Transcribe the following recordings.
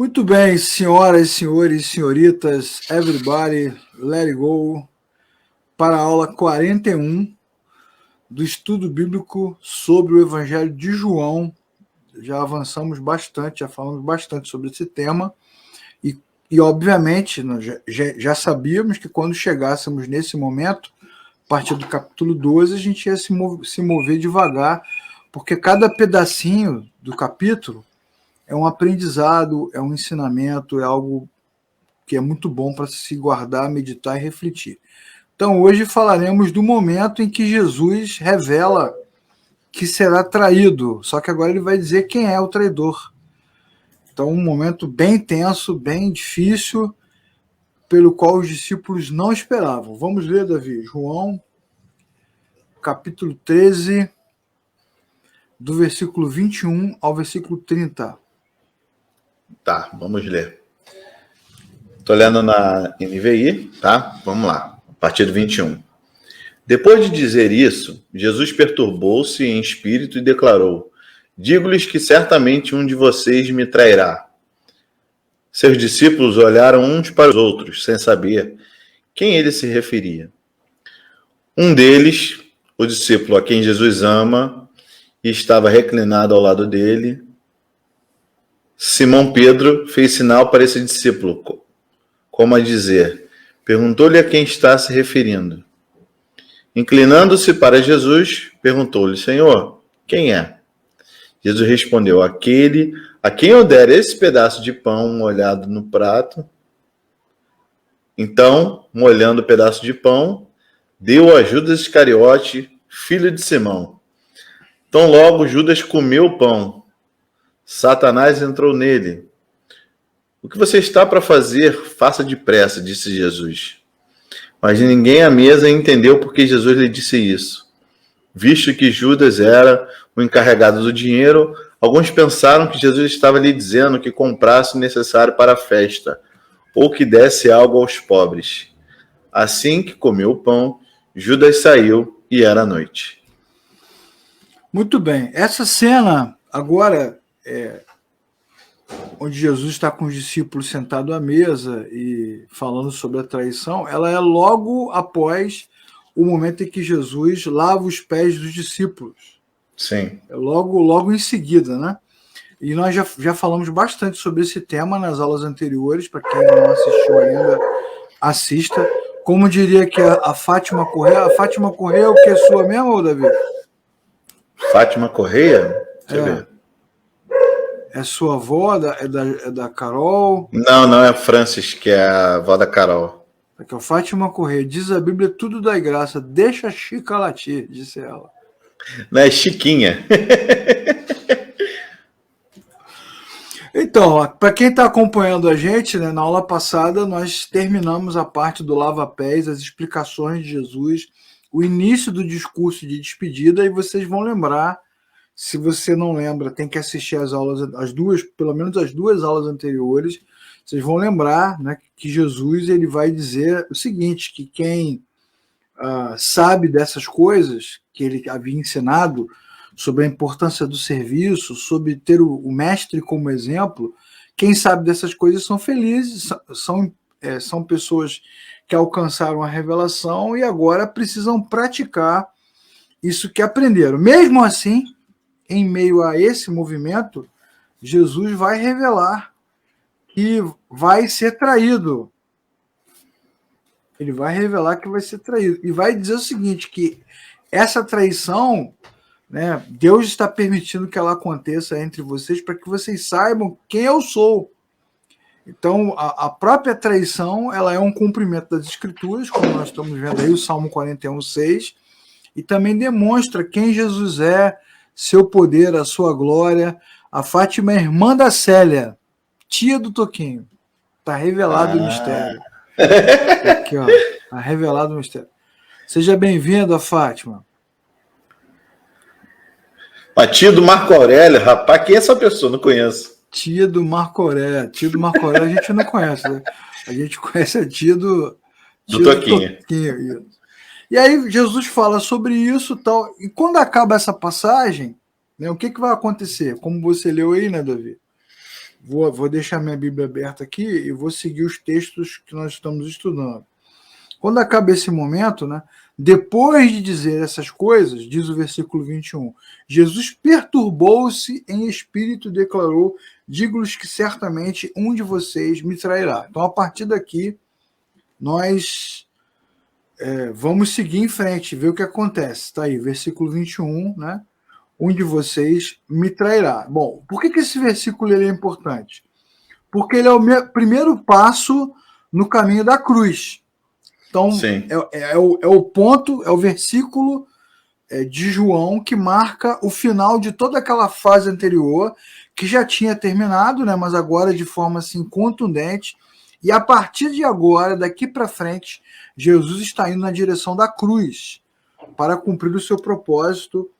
Muito bem, senhoras, senhores, senhoritas, everybody, let it go, para a aula 41 do estudo bíblico sobre o Evangelho de João. Já avançamos bastante, já falamos bastante sobre esse tema e obviamente, nós já sabíamos que quando chegássemos nesse momento, a partir do capítulo 12, a gente ia se mover devagar, porque cada pedacinho do capítulo é um aprendizado, é um ensinamento, é algo que é muito bom para se guardar, meditar e refletir. Então, hoje falaremos do momento em que Jesus revela que será traído, só que agora ele vai dizer quem é o traidor. Então, um momento bem tenso, bem difícil, pelo qual os discípulos não esperavam. Vamos ler, Davi, João, capítulo 13, do versículo 21 ao versículo 30. Tá, vamos ler. Estou lendo na NVI, tá? Vamos lá, a partir do 21. Depois de dizer isso, Jesus perturbou-se em espírito e declarou: Digo-lhes que certamente um de vocês me trairá. Seus discípulos olharam uns para os outros, sem saber quem ele se referia. Um deles, o discípulo a quem Jesus ama e estava reclinado ao lado dele, Simão Pedro, fez sinal para esse discípulo, como a dizer, perguntou-lhe a quem está se referindo. Inclinando-se para Jesus, perguntou-lhe, Senhor, quem é? Jesus respondeu, aquele a quem eu der esse pedaço de pão molhado no prato. Então, molhando o pedaço de pão, deu a Judas Iscariote, filho de Simão. Então logo Judas comeu o pão. Satanás entrou nele. O que você está para fazer, faça depressa, disse Jesus. Mas ninguém à mesa entendeu por que Jesus lhe disse isso. Visto que Judas era o encarregado do dinheiro, alguns pensaram que Jesus estava lhe dizendo que comprasse o necessário para a festa, ou que desse algo aos pobres. Assim que comeu o pão, Judas saiu e era noite. Muito bem. Essa cena agora onde Jesus está com os discípulos sentados à mesa e falando sobre a traição, ela é logo após o momento em que Jesus lava os pés dos discípulos. Sim. É logo em seguida, né? E nós já falamos bastante sobre esse tema nas aulas anteriores, para quem não assistiu ainda, assista. Como diria que a Fátima Correia, é o que é sua mesmo, Davi? Fátima Correia? Deixa eu ver. É sua avó? É da Carol? Não é Francis, que é a avó da Carol. Aqui, ó, Fátima Correia, diz a Bíblia, tudo dá graça, deixa a Chica latir, disse ela. Não é Chiquinha. Então, para quem está acompanhando a gente, né, na aula passada nós terminamos a parte do lava-pés, as explicações de Jesus, o início do discurso de despedida, e vocês vão lembrar, se você não lembra, tem que assistir as aulas, pelo menos as duas aulas anteriores, vocês vão lembrar, né, que Jesus ele vai dizer o seguinte, que quem sabe dessas coisas que ele havia ensinado, sobre a importância do serviço, sobre ter o mestre como exemplo, quem sabe dessas coisas são felizes, são pessoas que alcançaram a revelação e agora precisam praticar isso que aprenderam. Mesmo assim, em meio a esse movimento, Jesus vai revelar que vai ser traído. Ele vai revelar que vai ser traído. E vai dizer o seguinte, que essa traição, né, Deus está permitindo que ela aconteça entre vocês para que vocês saibam quem eu sou. Então, a própria traição, ela é um cumprimento das Escrituras, como nós estamos vendo aí, o Salmo 41:6, e também demonstra quem Jesus é, seu poder, a sua glória. A Fátima é irmã da Célia, tia do Toquinho. Está revelado o mistério. Aqui, ó, está revelado o mistério. Seja bem-vinda, Fátima. A tia do Marco Aurélio, rapaz, quem é essa pessoa? Não conheço. Tia do Marco Aurélio. Tia do Marco Aurélio a gente não conhece, né? A gente conhece a tia do Toquinho. E aí Jesus fala sobre isso e tal. E quando acaba essa passagem, né, o que vai acontecer? Como você leu aí, né, Davi? Vou deixar minha Bíblia aberta aqui e vou seguir os textos que nós estamos estudando. Quando acaba esse momento, né, depois de dizer essas coisas, diz o versículo 21, Jesus perturbou-se em espírito e declarou, digo-lhes que certamente um de vocês me trairá. Então, a partir daqui, nós vamos seguir em frente, ver o que acontece. Está aí, versículo 21, né? Um de vocês me trairá. Bom, por que esse versículo ele é importante? Porque ele é o primeiro passo no caminho da cruz. Então, é o ponto, é o versículo de João que marca o final de toda aquela fase anterior, que já tinha terminado, né, mas agora de forma assim contundente. E a partir de agora, daqui para frente, Jesus está indo na direção da cruz para cumprir o seu propósito,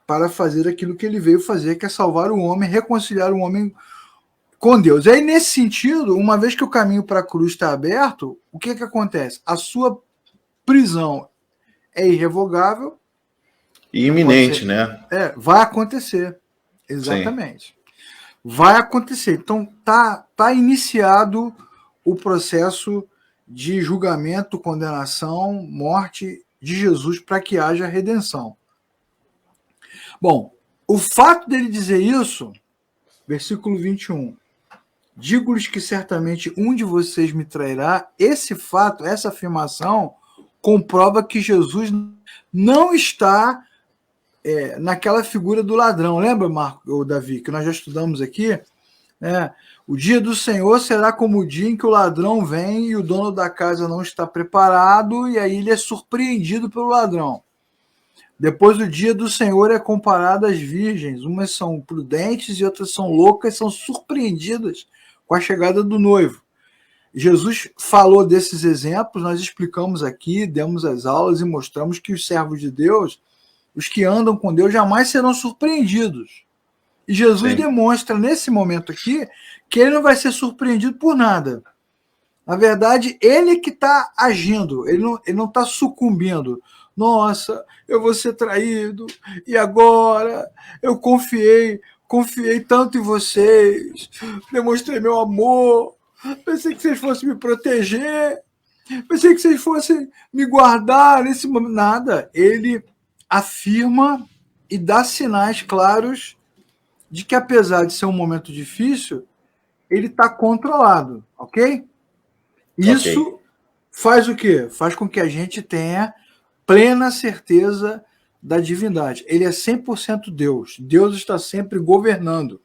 para fazer aquilo que ele veio fazer, que é salvar o homem, reconciliar o homem com Deus. E aí, nesse sentido, uma vez que o caminho para a cruz está aberto, o que acontece? A sua prisão é irrevogável. E iminente, né? Vai acontecer. Exatamente. Sim. Vai acontecer. Então, tá iniciado o processo de julgamento, condenação, morte de Jesus para que haja redenção. Bom, o fato dele dizer isso, versículo 21, digo-lhes que certamente um de vocês me trairá, esse fato, essa afirmação, comprova que Jesus não está naquela figura do ladrão. Lembra, Marco ou Davi, que nós já estudamos aqui? O dia do Senhor será como o dia em que o ladrão vem e o dono da casa não está preparado, e aí ele é surpreendido pelo ladrão. Depois o dia do Senhor é comparado às virgens, umas são prudentes e outras são loucas, são surpreendidas com a chegada do noivo. Jesus falou desses exemplos, nós explicamos aqui, demos as aulas e mostramos que os servos de Deus, os que andam com Deus, jamais serão surpreendidos. E Jesus demonstra nesse momento aqui que ele não vai ser surpreendido por nada. Na verdade, ele que está agindo, ele não está sucumbindo. Nossa, eu vou ser traído, e agora eu confiei tanto em vocês, demonstrei meu amor, pensei que vocês fossem me proteger, pensei que vocês fossem me guardar nesse momento. Nada, ele afirma e dá sinais claros de que, apesar de ser um momento difícil, ele está controlado, ok? Isso faz o quê? Faz com que a gente tenha plena certeza da divindade. Ele é 100% Deus. Deus está sempre governando.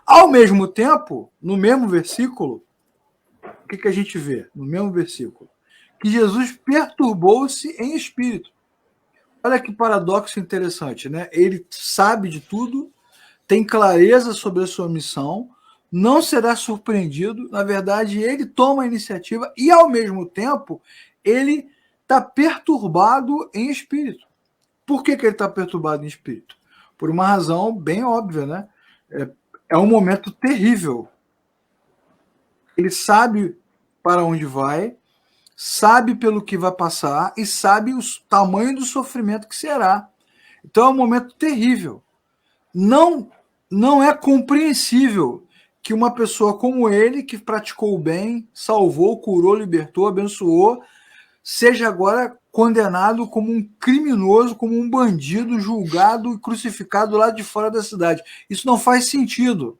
Ao mesmo tempo, no mesmo versículo, o que a gente vê? No mesmo versículo, que Jesus perturbou-se em espírito. Olha que paradoxo interessante, né? Ele sabe de tudo, tem clareza sobre a sua missão, não será surpreendido. Na verdade, ele toma a iniciativa e, ao mesmo tempo, ele está perturbado em espírito. Por que ele está perturbado em espírito? Por uma razão bem óbvia, né? É um momento terrível. Ele sabe para onde vai, sabe pelo que vai passar e sabe o tamanho do sofrimento que será. Então é um momento terrível. Não é compreensível que uma pessoa como ele, que praticou o bem, salvou, curou, libertou, abençoou, seja agora condenado como um criminoso, como um bandido, julgado e crucificado lá de fora da cidade. Isso não faz sentido.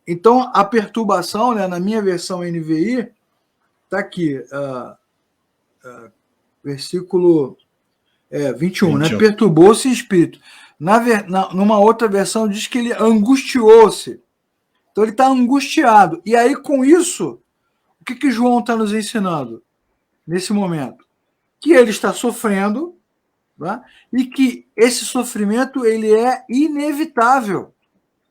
Então, a perturbação, né, na minha versão NVI, está aqui, versículo 21, né? Perturbou-se em espírito. Numa outra versão, diz que ele angustiou-se. Então, ele está angustiado. E aí, com isso, o que João está nos ensinando nesse momento? Que ele está sofrendo, né? E que esse sofrimento ele é inevitável.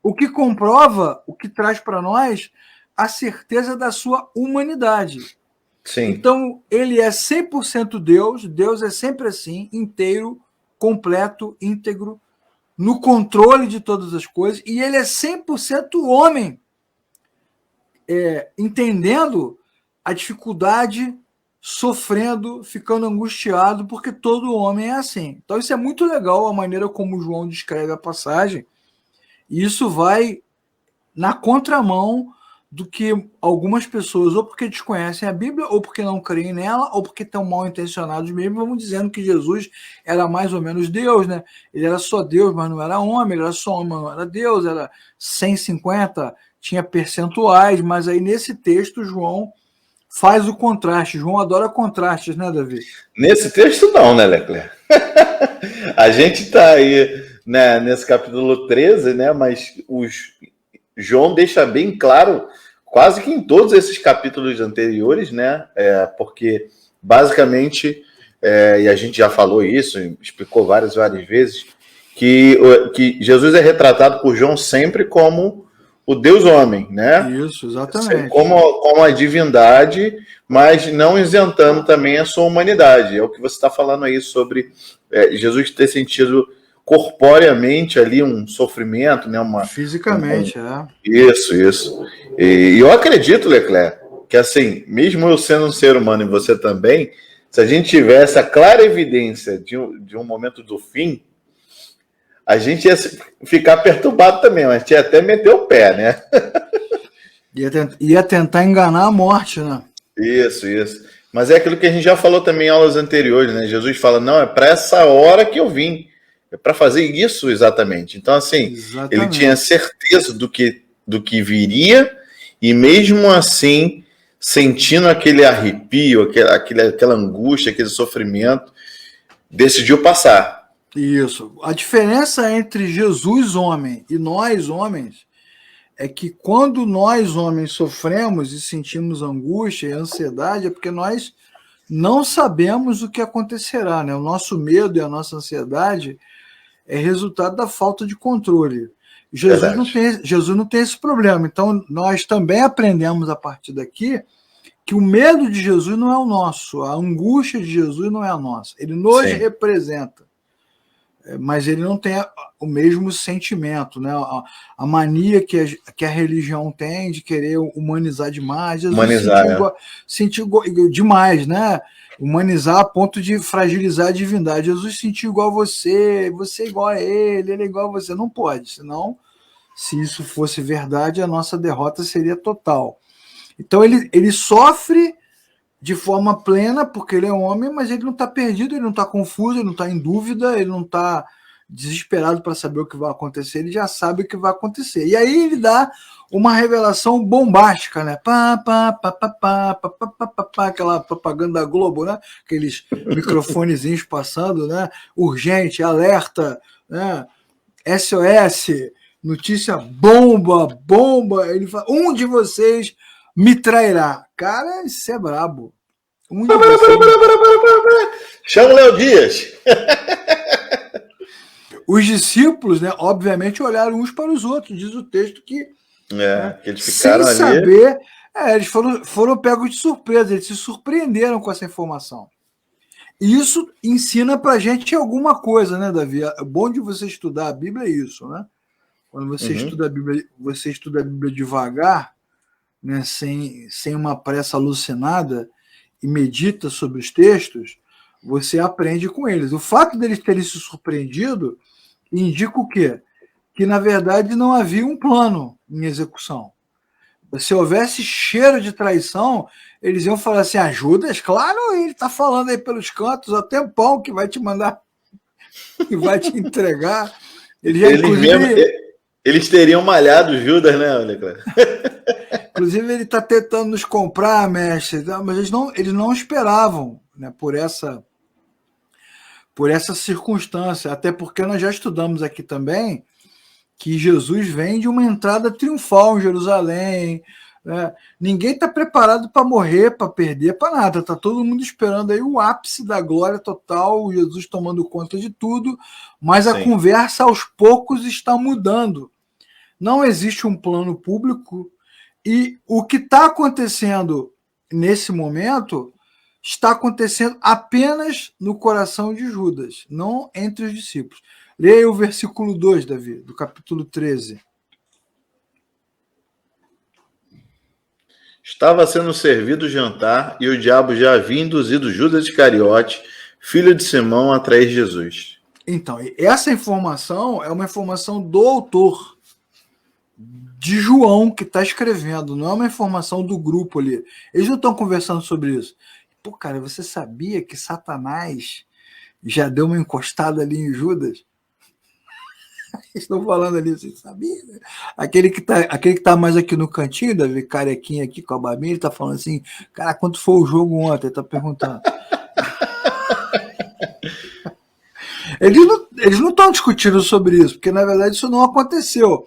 O que comprova, o que traz para nós a certeza da sua humanidade. Sim. Então, ele é 100% Deus, Deus é sempre assim, inteiro, completo, íntegro, no controle de todas as coisas, e ele é 100% homem, entendendo a dificuldade, sofrendo, ficando angustiado, porque todo homem é assim. Então, isso é muito legal, a maneira como João descreve a passagem, e isso vai na contramão do que algumas pessoas, ou porque desconhecem a Bíblia, ou porque não creem nela, ou porque estão mal intencionados mesmo, vão dizendo que Jesus era mais ou menos Deus, né? Ele era só Deus, mas não era homem, ele era só homem, mas não era Deus, era 150, tinha percentuais, mas aí nesse texto João faz o contraste. João adora contrastes, né, Davi? Nesse texto não, né, Leclerc? A gente está aí, né, nesse capítulo 13, né, mas João deixa bem claro, quase que em todos esses capítulos anteriores, né, porque basicamente, e a gente já falou isso, explicou várias vezes, que Jesus é retratado por João sempre como o Deus homem, né? Isso, exatamente. Como a divindade, mas não isentando também a sua humanidade. É o que você está falando aí sobre Jesus ter sentido corporeamente ali um sofrimento, né? Fisicamente, Isso. E eu acredito, Leclerc, que assim, mesmo eu sendo um ser humano e você também, se a gente tivesse a clara evidência de um momento do fim, a gente ia ficar perturbado também, mas tinha até meter o pé, né? Ia tentar enganar a morte, né? Isso. Mas é aquilo que a gente já falou também em aulas anteriores, né? Jesus fala, não, é para essa hora que eu vim. É para fazer isso exatamente. Então, assim, ele tinha certeza do que viria e mesmo assim, sentindo aquele arrepio, aquela angústia, aquele sofrimento, decidiu passar. Isso. A diferença entre Jesus, homem, e nós, homens, é que quando nós, homens, sofremos e sentimos angústia e ansiedade, é porque nós não sabemos o que acontecerá, né? O nosso medo e a nossa ansiedade é resultado da falta de controle. Jesus não tem esse problema. Então, nós também aprendemos a partir daqui que o medo de Jesus não é o nosso, a angústia de Jesus não é a nossa. Ele nos representa, mas ele não tem o mesmo sentimento, né? A mania que a religião tem de querer humanizar demais. Jesus sentiu demais, né? Humanizar a ponto de fragilizar a divindade. Jesus sentiu igual a você é igual a ele é igual a você. Não pode, senão, se isso fosse verdade, a nossa derrota seria total. Então ele sofre de forma plena, porque ele é homem, mas ele não está perdido, ele não está confuso, ele não está em dúvida, ele não está desesperado para saber o que vai acontecer, ele já sabe o que vai acontecer. E aí ele dá uma revelação bombástica, né? Aquela propaganda da Globo, né? Aqueles microfonezinhos passando, né? Urgente, alerta, né? SOS, notícia bomba. Ele fala, um de vocês me trairá. Cara, isso é brabo. Chama o Léo Dias. Os discípulos, né, obviamente, olharam uns para os outros. Diz o texto que que eles ficaram sem saber, eles foram pegos de surpresa, eles se surpreenderam com essa informação. E isso ensina para a gente alguma coisa, né, Davi? É bom de você estudar a Bíblia é isso, né? Quando você estuda a Bíblia devagar, né, sem uma pressa alucinada, e medita sobre os textos, você aprende com eles. O fato deles terem se surpreendido indica o quê? Que, na verdade, não havia um plano em execução. Se houvesse cheiro de traição, eles iam falar assim, Judas, claro, ele está falando aí pelos cantos há tempão que vai te mandar, que vai te entregar. Eles teriam malhado Judas, né, Leclerc? Inclusive, ele está tentando nos comprar, mestre, mas eles não esperavam, né, por essa circunstância, até porque nós já estudamos aqui também que Jesus vem de uma entrada triunfal em Jerusalém, né? Ninguém está preparado para morrer, para perder, para nada, está todo mundo esperando aí o ápice da glória total, Jesus tomando conta de tudo, mas a conversa aos poucos está mudando. Não existe um plano público e o que está acontecendo nesse momento está acontecendo apenas no coração de Judas, não entre os discípulos. Leia o versículo 2, Davi, do capítulo 13. Estava sendo servido o jantar e o diabo já havia induzido Judas Iscariote, filho de Simão, a trair Jesus. Então, essa informação é uma informação do autor de João que está escrevendo, não é uma informação do grupo ali. Eles não estão conversando sobre isso. Pô, cara, você sabia que Satanás já deu uma encostada ali em Judas? Estão falando ali, você sabia? Aquele que tá mais aqui no cantinho, Davi, carequinha aqui com a babinha, ele tá falando assim, cara, quanto foi o jogo ontem? Ele tá perguntando. Eles não estão discutindo sobre isso, porque na verdade isso não aconteceu.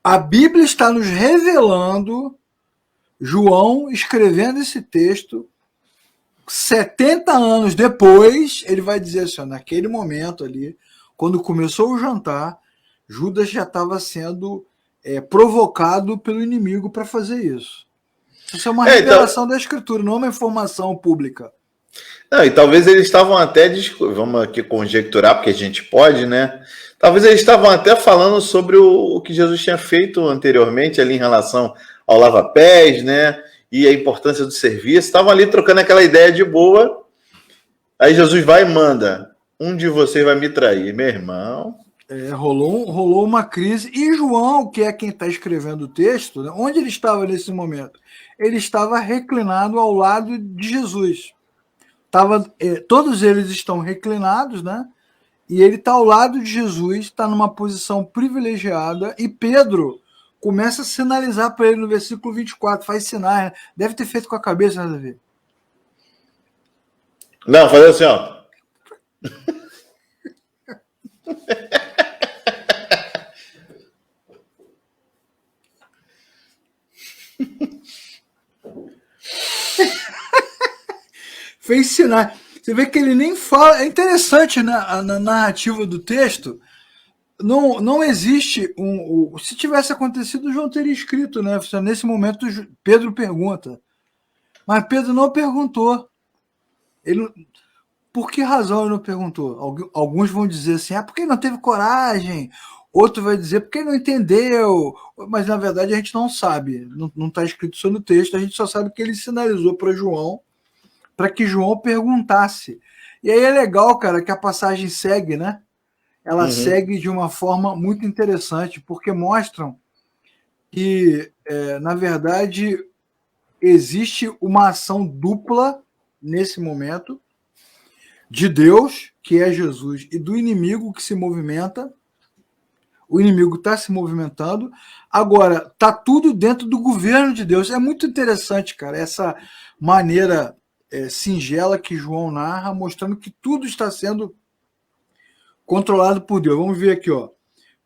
A Bíblia está nos revelando, João escrevendo esse texto, 70 anos depois, ele vai dizer assim, ó, naquele momento ali, quando começou o jantar, Judas já estava sendo provocado pelo inimigo para fazer isso. Isso é uma revelação da Escritura, não é uma informação pública. Não, e talvez eles estavam até, vamos aqui conjecturar, porque a gente pode, né? Talvez eles estavam até falando sobre o que Jesus tinha feito anteriormente ali em relação ao lava-pés, né? E a importância do serviço. Estavam ali trocando aquela ideia de boa. Aí Jesus vai e manda, um de vocês vai me trair, meu irmão. Rolou uma crise. E João, que é quem está escrevendo o texto, né, onde ele estava nesse momento? Ele estava reclinado ao lado de Jesus. Todos eles estão reclinados, né? E ele está ao lado de Jesus, está numa posição privilegiada, e Pedro começa a sinalizar para ele no versículo 24, faz sinais, né? Deve ter feito com a cabeça, né, Davi? Não, fazer assim, ó. Fez sinais. Você vê que ele nem fala. É interessante, né? Na narrativa do texto, não existe se tivesse acontecido, o João teria escrito, né? Nesse momento, Pedro pergunta. Mas Pedro não perguntou. Por que razão ele não perguntou? Alguns vão dizer assim, porque ele não teve coragem. Outro vai dizer, porque ele não entendeu. Mas, na verdade, a gente não sabe. Não está escrito isso no texto. A gente só sabe que ele sinalizou para João, para que João perguntasse. E aí é legal, cara, que a passagem segue, né? Ela segue de uma forma muito interessante, porque mostram que, na verdade, existe uma ação dupla nesse momento de Deus, que é Jesus, e do inimigo que se movimenta. O inimigo está se movimentando. Agora, está tudo dentro do governo de Deus. É muito interessante, cara, essa maneira singela que João narra, mostrando que tudo está sendo controlado por Deus. Vamos ver aqui, ó.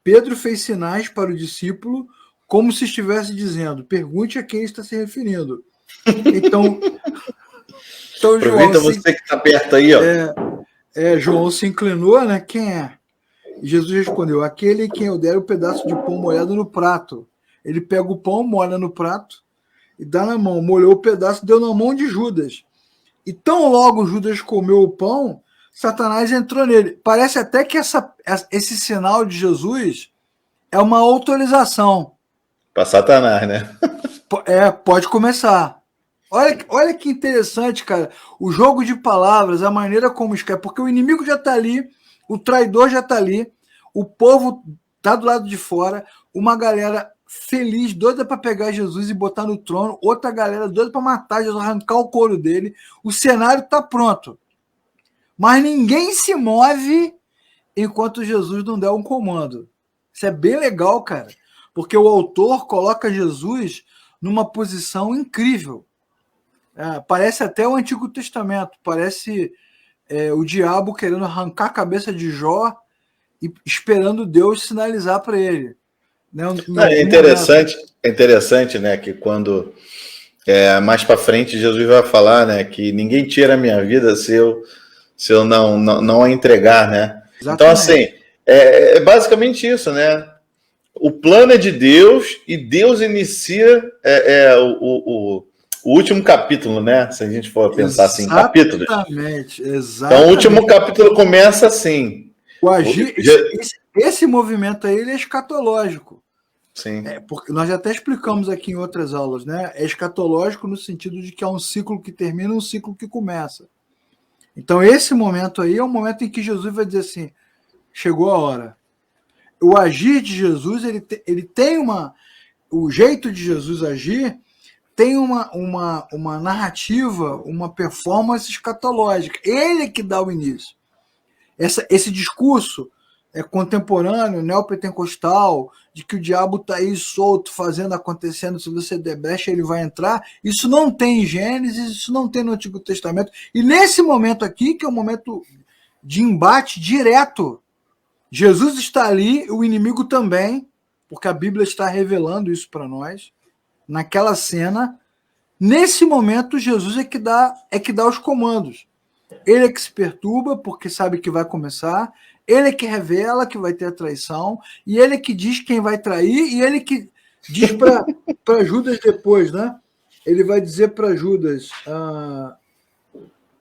Pedro fez sinais para o discípulo, como se estivesse dizendo, pergunte a quem está se referindo. Então Aproveita João, você que está perto aí, ó. João se inclinou, né? Quem é? E Jesus respondeu, aquele em quem eu der o pedaço de pão molhado no prato. Ele pega o pão, molha no prato e dá na mão. Molhou o pedaço, deu na mão de Judas. E tão logo Judas comeu o pão, Satanás entrou nele. Parece até que esse sinal de Jesus é uma autorização. Para Satanás, né? Pode começar. Olha que interessante, cara. O jogo de palavras, a maneira como escreve, porque o inimigo já está ali, o traidor já está ali, o povo está do lado de fora, uma galera feliz, doida para pegar Jesus e botar no trono, outra galera doida para matar Jesus, arrancar o couro dele. O cenário está pronto. Mas ninguém se move enquanto Jesus não der um comando. Isso é bem legal, cara, porque o autor coloca Jesus numa posição incrível. Parece até o Antigo Testamento, parece o diabo querendo arrancar a cabeça de Jó e esperando Deus sinalizar para ele. Né? É interessante, né, que quando mais para frente Jesus vai falar, né, que ninguém tira a minha vida se eu não a entregar, né? Exatamente. Então, assim, é basicamente isso, né? O plano é de Deus e Deus inicia o último capítulo, né? Se a gente for pensar assim em capítulos. Exatamente. Então, o último capítulo começa assim. Esse movimento aí ele é escatológico. Sim. Porque nós já até explicamos aqui em outras aulas, né? É escatológico no sentido de que é um ciclo que termina e um ciclo que começa. Então, esse momento aí é o momento em que Jesus vai dizer assim, chegou a hora. O agir de Jesus, ele tem o jeito de Jesus agir tem uma narrativa, uma performance escatológica. Ele é que dá o início. Esse discurso contemporâneo, neopentecostal, de que o diabo está aí solto, fazendo, acontecendo, se você der brecha, ele vai entrar, isso não tem em Gênesis, isso não tem no Antigo Testamento. E nesse momento aqui, que é um momento de embate direto, Jesus está ali, o inimigo também, porque a Bíblia está revelando isso para nós, naquela cena. Nesse momento, Jesus é que dá os comandos. Ele é que se perturba, porque sabe que vai começar, ele é que revela que vai ter a traição, e ele é que diz quem vai trair, e ele que diz para Judas depois, né? Ele vai dizer para Judas,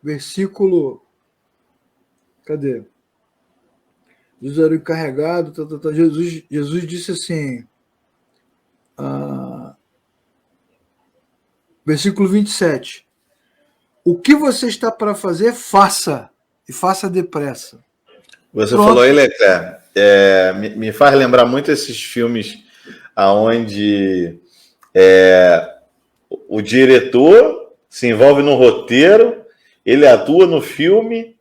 versículo... Cadê? Jesus era o encarregado, Jesus disse assim, versículo 27, o que você está para fazer, faça, e faça depressa. Você falou aí, Leclerc, me faz lembrar muito esses filmes onde o diretor se envolve no roteiro, ele atua no filme,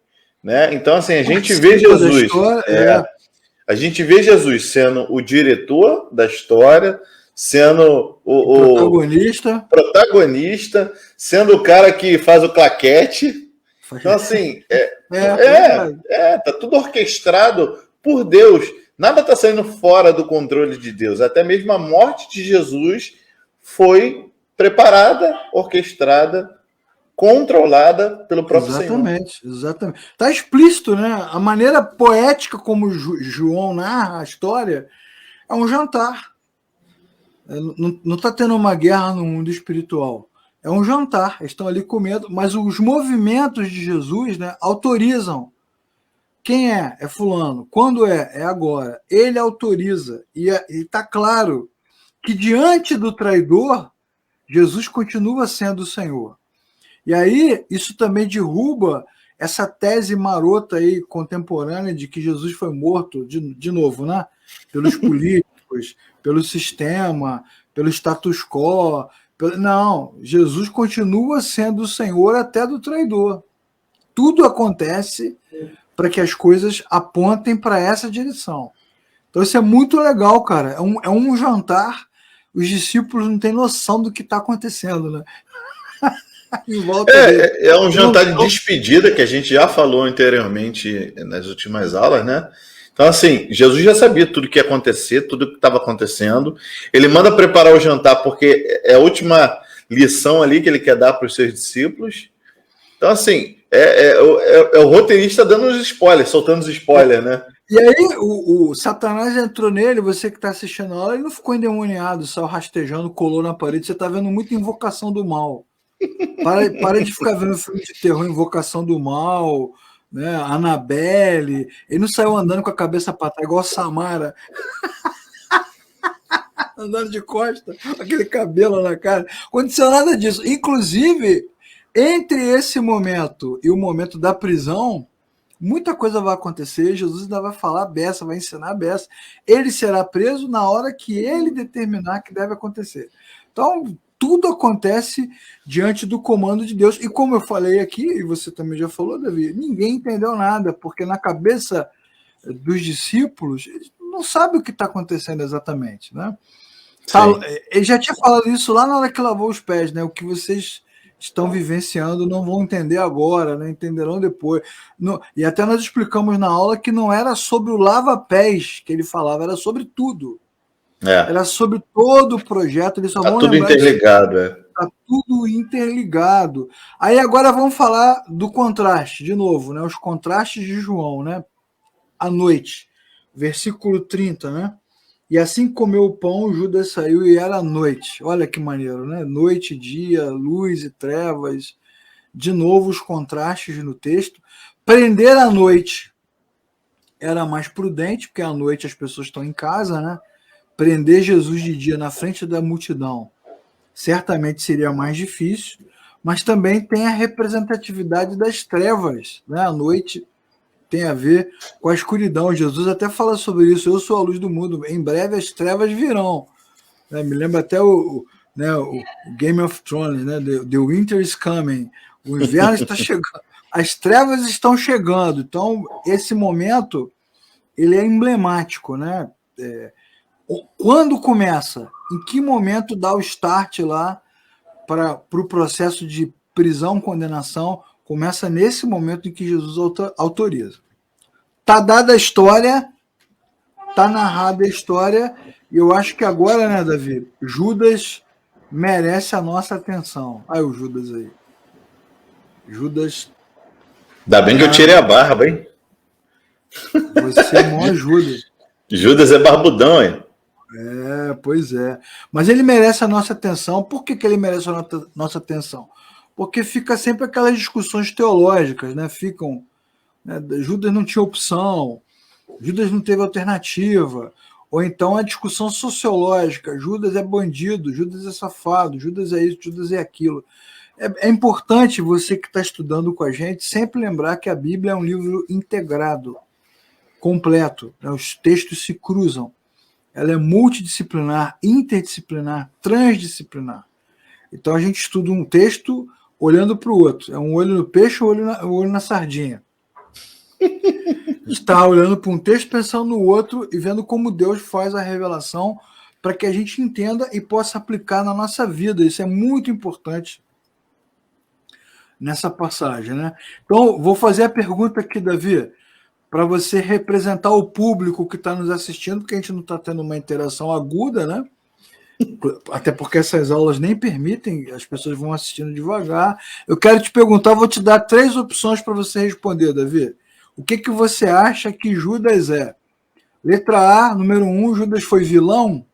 né? Então, assim, a gente vê Jesus. A gente vê Jesus sendo o diretor da história, sendo o protagonista, sendo o cara que faz o claquete. Então, assim, tá tudo orquestrado por Deus. Nada está saindo fora do controle de Deus. Até mesmo a morte de Jesus foi preparada, orquestrada, controlada pelo próprio Senhor. Exatamente. Está explícito, né? A maneira poética como João narra a história é um jantar. Não está tendo uma guerra no mundo espiritual. É um jantar, eles estão ali comendo, mas os movimentos de Jesus, né, autorizam. Quem é? É fulano. Quando é? É agora. Ele autoriza. E está claro que diante do traidor, Jesus continua sendo o Senhor. E aí, isso também derruba essa tese marota aí, contemporânea, de que Jesus foi morto, de novo, né? Pelos políticos, pelo sistema, pelo status quo. Não, Jesus continua sendo o Senhor até do traidor. Tudo acontece para que as coisas apontem para essa direção. Então isso é muito legal, cara. É um jantar, os discípulos não têm noção do que está acontecendo, né? É um jantar de despedida que a gente já falou anteriormente nas últimas aulas, né? Então, assim, Jesus já sabia tudo que ia acontecer, tudo que estava acontecendo. Ele manda preparar o jantar porque é a última lição ali que ele quer dar para os seus discípulos. Então, assim, é o roteirista dando os spoilers, soltando os spoilers, né? E aí o Satanás entrou nele, você que está assistindo a aula, ele não ficou endemoniado, saiu rastejando, colou na parede. Você está vendo muita Invocação do Mal. Para de ficar vendo filme de terror, Invocação do Mal, né? Annabelle. Ele não saiu andando com a cabeça para trás, igual a Samara. Andando de costa, aquele cabelo na cara. Não aconteceu nada disso. Inclusive, entre esse momento e o momento da prisão, muita coisa vai acontecer. Jesus ainda vai falar a beça, vai ensinar a beça. Ele será preso na hora que ele determinar que deve acontecer. Então, tudo acontece diante do comando de Deus. E como eu falei aqui, e você também já falou, Davi, ninguém entendeu nada, porque na cabeça dos discípulos, eles não sabem o que está acontecendo exatamente, né? Ele já tinha falado isso lá na hora que lavou os pés, né? O que vocês estão vivenciando não vão entender agora, né? Entenderão depois. E até nós explicamos na aula que não era sobre o lava-pés que ele falava, era sobre tudo. Era sobre todo o projeto. Eles só vão tudo interligado. Está tudo interligado. Aí agora vamos falar do contraste, de novo, né? Os contrastes de João, né? À noite, versículo 30, né? E assim comeu o pão, Judas saiu e era noite. Olha que maneiro, né? Noite, dia, luz e trevas. De novo os contrastes no texto. Prender à noite era mais prudente, porque à noite as pessoas estão em casa, né? Prender Jesus de dia na frente da multidão certamente seria mais difícil, mas também tem a representatividade das trevas, né? A noite tem a ver com a escuridão. Jesus até fala sobre isso. Eu sou a luz do mundo. Em breve as trevas virão. né? Me lembra até o Game of Thrones, né? The Winter is coming. O inverno está chegando. As trevas estão chegando. Então, esse momento ele é emblemático, né? Quando começa? Em que momento dá o start lá para o processo de prisão, condenação? Começa nesse momento em que Jesus autoriza. Tá dada a história, tá narrada a história, e eu acho que agora, né, Davi, Judas merece a nossa atenção. Aí o Judas aí. Judas. Ainda bem que eu tirei a barba, hein? Você é mó Judas. Judas é barbudão, hein? Pois é. Mas ele merece a nossa atenção. Por que ele merece a nossa atenção? Porque fica sempre aquelas discussões teológicas, né? Né? Judas não tinha opção, Judas não teve alternativa, ou então a discussão sociológica, Judas é bandido, Judas é safado, Judas é isso, Judas é aquilo. É importante você que está estudando com a gente sempre lembrar que a Bíblia é um livro integrado, completo, né? Os textos se cruzam. Ela é multidisciplinar, interdisciplinar, transdisciplinar. Então a gente estuda um texto olhando para o outro. É um olho no peixe, um olho na sardinha. A gente está olhando para um texto, pensando no outro e vendo como Deus faz a revelação para que a gente entenda e possa aplicar na nossa vida. Isso é muito importante nessa passagem, né? Então, vou fazer a pergunta aqui, Davi, para você representar o público que está nos assistindo, porque a gente não está tendo uma interação aguda, né? Até porque essas aulas nem permitem, as pessoas vão assistindo devagar. Eu quero te perguntar, vou te dar 3 opções para você responder, Davi. O que você acha que Judas é? Letra A, número 1, Judas foi vilão?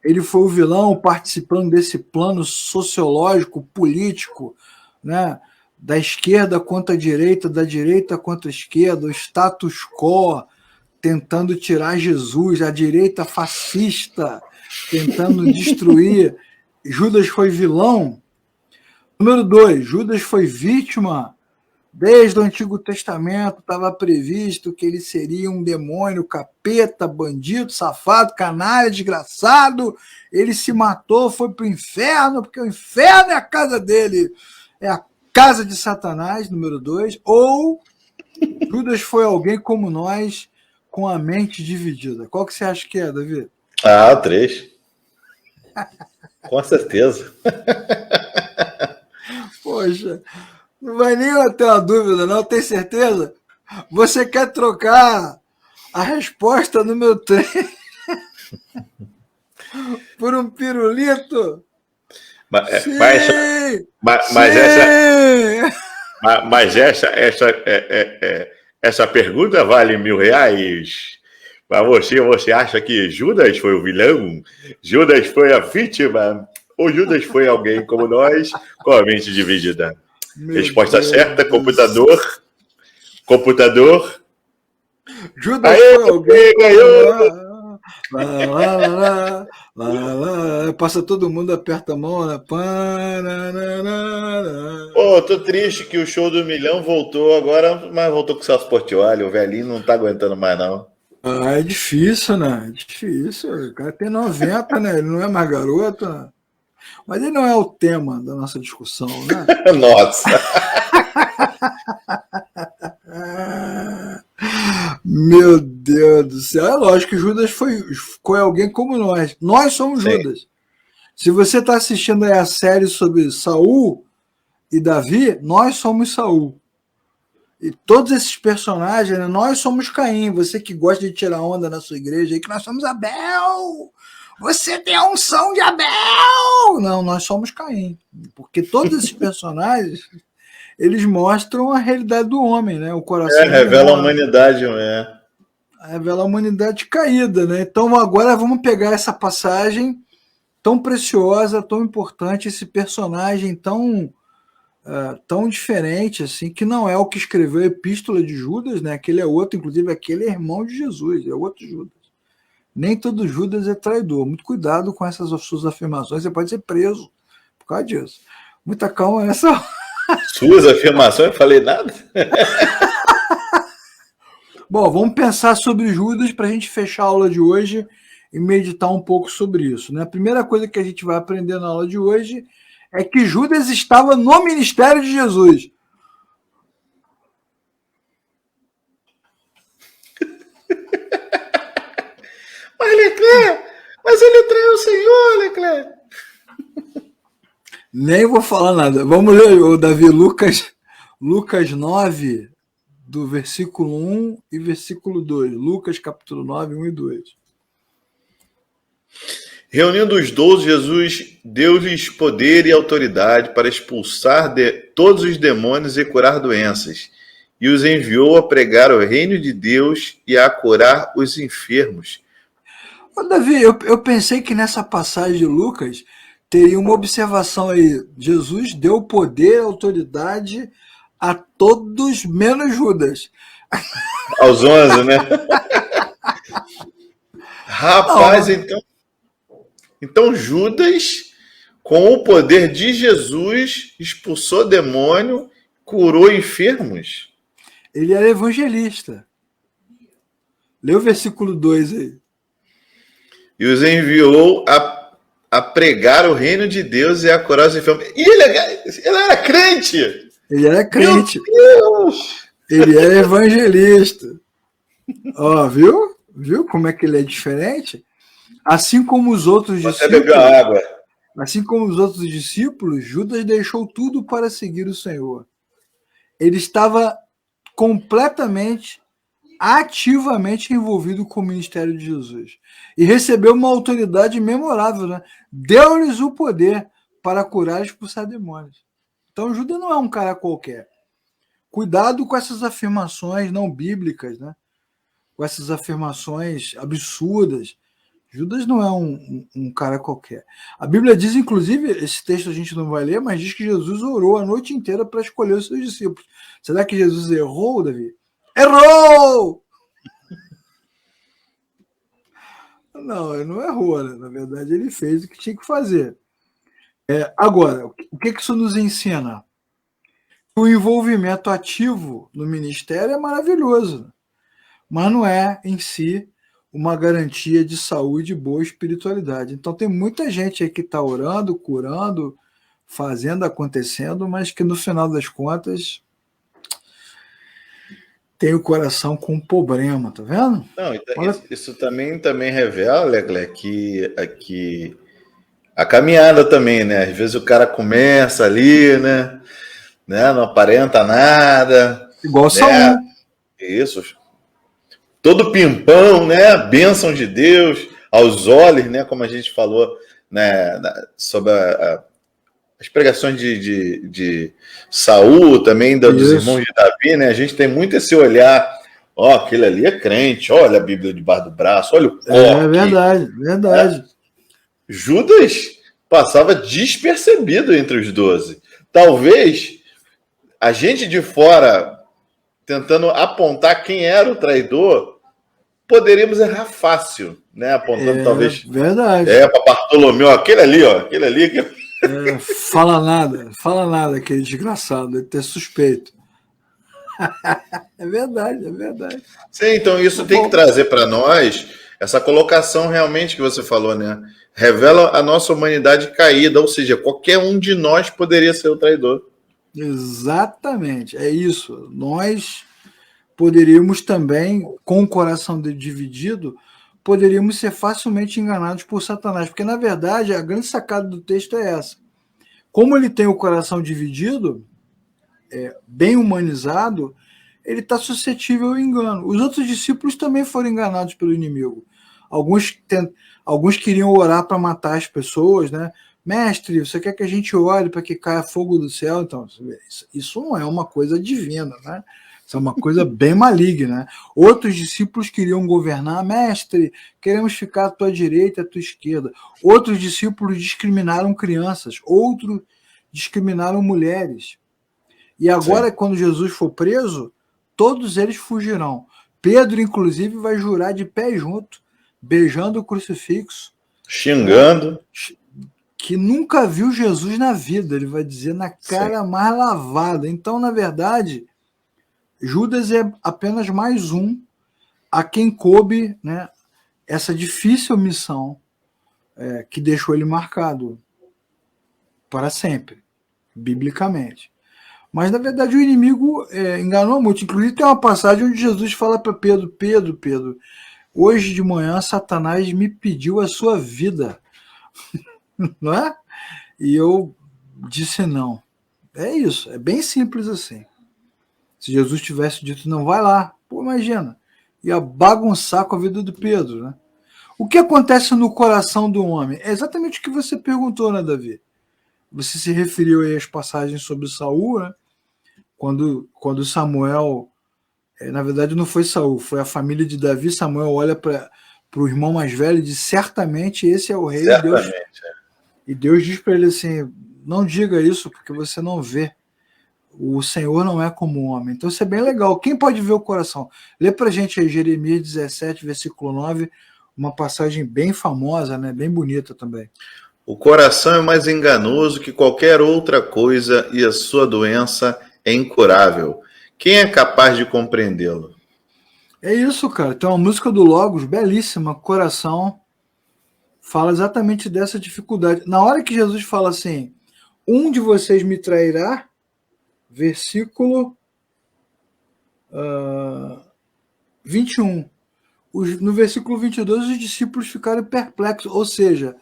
Ele foi o vilão participando desse plano sociológico, político, né? Da esquerda contra a direita, da direita contra a esquerda, o status quo, tentando tirar Jesus, a direita fascista, tentando destruir. Judas foi vilão? Número 2, Judas foi vítima. Desde o Antigo Testamento estava previsto que ele seria um demônio, capeta, bandido, safado, canalha, desgraçado. Ele se matou, foi para o inferno, porque o inferno é a casa dele. É a casa de Satanás, número 2. Ou Judas foi alguém como nós, com a mente dividida. Qual que você acha que é, Davi? Ah, 3. Com certeza. Poxa, não vai nem ter uma dúvida, não, tem certeza? Você quer trocar a resposta número 3 por um pirulito? Mas essa pergunta vale R$1.000. Mas você acha que Judas foi o vilão? Judas foi a vítima? Ou Judas foi alguém como nós, com a mente dividida? Resposta certa, computador. Judas foi alguém ganhou! Passa todo mundo, aperta a mão, né? Tô triste que o show do milhão voltou agora, mas voltou com o Celso Portiolli, o velhinho não tá aguentando mais não. É difícil, né? É difícil. O cara tem 90, né? Ele não é mais garoto, né? Mas ele não é o tema da nossa discussão, né? Nossa! Meu Deus do céu. É lógico que Judas foi alguém como nós. Nós somos Sim. Judas. Se você está assistindo aí a série sobre Saul e Davi, nós somos Saul. E todos esses personagens, né, nós somos Caim. Você que gosta de tirar onda na sua igreja, aí que nós somos Abel. Você tem a unção de Abel. Não, nós somos Caim. Porque todos esses personagens, eles mostram a realidade do homem, né? O coração. Revela a humanidade, Revela a humanidade caída, né? Então agora vamos pegar essa passagem tão preciosa, tão importante, esse personagem tão diferente, assim, que não é o que escreveu a Epístola de Judas, né? Aquele é outro, inclusive aquele é irmão de Jesus, é outro Judas. Nem todo Judas é traidor. Muito cuidado com essas suas afirmações, você pode ser preso por causa disso. Muita calma nessa. Suas afirmações, eu falei nada. Bom, vamos pensar sobre Judas para a gente fechar a aula de hoje e meditar um pouco sobre isso, né? A primeira coisa que a gente vai aprender na aula de hoje é que Judas estava no ministério de Jesus. Mas ele traiu o Senhor, Leclerc. Nem vou falar nada. Vamos ler, Davi, Lucas 9, do versículo 1 e versículo 2. Lucas, capítulo 9, 1 e 2. Reunindo os 12, Jesus deu-lhes poder e autoridade para expulsar todos os demônios e curar doenças, e os enviou a pregar o reino de Deus e a curar os enfermos. Ô, Davi, eu pensei que nessa passagem de Lucas teria uma observação aí. Jesus deu poder e autoridade a todos menos Judas. Aos 11, né? Rapaz, Não, então Judas, com o poder de Jesus, expulsou demônio, curou enfermos. ele era evangelista. Lê o versículo 2 aí. E os enviou a pregar o reino de Deus e a curar os enfermos. E ele era crente! Ele era crente. Meu Deus! Ele era evangelista. Ó, viu? Viu como é que ele é diferente? Assim como os outros Você bebeu discípulos, água. assim como os outros discípulos, Judas deixou tudo para seguir o Senhor. Ele estava completamente, ativamente envolvido com o ministério de Jesus. E recebeu uma autoridade memorável, né? Deu-lhes o poder para curar e expulsar demônios. Então Judas não é um cara qualquer. Cuidado com essas afirmações não bíblicas, né? Com essas afirmações absurdas. Judas não é um cara qualquer. A Bíblia diz, inclusive, esse texto a gente não vai ler, mas diz que Jesus orou a noite inteira para escolher os seus discípulos. Será que Jesus errou, Davi? Errou! Não, ele não errou, né? Na verdade, ele fez o que tinha que fazer. Agora, o que isso nos ensina? O envolvimento ativo no ministério é maravilhoso, mas não é, em si, uma garantia de saúde e boa espiritualidade. Então, tem muita gente aí que está orando, curando, fazendo, acontecendo, mas que, no final das contas, tem o coração com problema, tá vendo? Não, isso também revela, Leclerc, que a caminhada também, né? Às vezes o cara começa ali, né? Não aparenta nada. Igual né? Saul. Isso. Todo pimpão, né? Bênção de Deus, aos olhos, né? Como a gente falou, né? Sobre as pregações de Saul, também dos irmãos de Davi, né? A gente tem muito esse olhar. Ó, aquele ali é crente, olha a Bíblia debaixo do braço, olha o coque. É verdade, verdade. Né? Judas passava despercebido entre os 12. Talvez a gente de fora, tentando apontar quem era o traidor, poderíamos errar fácil, né? Apontando talvez. Verdade. Para Bartolomeu, aquele ali, ó, aquele ali. Fala nada, aquele desgraçado, ele é suspeito. É verdade, é verdade. Sim, então isso tem que trazer para nós essa colocação realmente que você falou, né? Revela a nossa humanidade caída, ou seja, qualquer um de nós poderia ser o traidor. Exatamente, é isso. Nós poderíamos também, com o coração dividido, poderíamos ser facilmente enganados por Satanás, porque, na verdade, a grande sacada do texto é essa. Como ele tem o coração dividido, bem humanizado, ele está suscetível ao engano. Os outros discípulos também foram enganados pelo inimigo. Alguns queriam orar para matar as pessoas, né? Mestre, você quer que a gente ore para que caia fogo do céu? Então, isso não é uma coisa divina, né? Isso é uma coisa bem maligna. Né? Outros discípulos queriam governar. Mestre, queremos ficar à tua direita e à tua esquerda. Outros discípulos discriminaram crianças. Outros discriminaram mulheres. E agora, quando Jesus for preso, todos eles fugirão. Pedro, inclusive, vai jurar de pé junto, beijando o crucifixo. Xingando. Que nunca viu Jesus na vida. Ele vai dizer na cara mais lavada. Então, na verdade, Judas é apenas mais um a quem coube, né, essa difícil missão que deixou ele marcado para sempre, biblicamente. Mas, na verdade, o inimigo enganou muito. Inclusive, tem uma passagem onde Jesus fala para Pedro, Pedro, hoje de manhã Satanás me pediu a sua vida. Não é? E eu disse não. É isso, é bem simples assim. Se Jesus tivesse dito não, vai lá, pô, imagina, ia bagunçar com a vida do Pedro, né? O que acontece no coração do homem? É exatamente o que você perguntou, né, Davi? Você se referiu aí às passagens sobre Saul, né? Quando Samuel, na verdade não foi Saul, foi a família de Davi. Samuel olha para o irmão mais velho e diz, certamente esse é o rei. Certamente. E Deus diz para ele assim, não diga isso porque você não vê. O Senhor não é como um homem. Então isso é bem legal. Quem pode ver o coração? Lê para a gente aí Jeremias 17, versículo 9, uma passagem bem famosa, né? Bem bonita também. O coração é mais enganoso que qualquer outra coisa e a sua doença é incurável. Quem é capaz de compreendê-lo? É isso, cara. Tem uma música do Logos, belíssima, Coração, fala exatamente dessa dificuldade. Na hora que Jesus fala assim, um de vocês me trairá, versículo 21. No versículo 22, os discípulos ficaram perplexos, ou seja,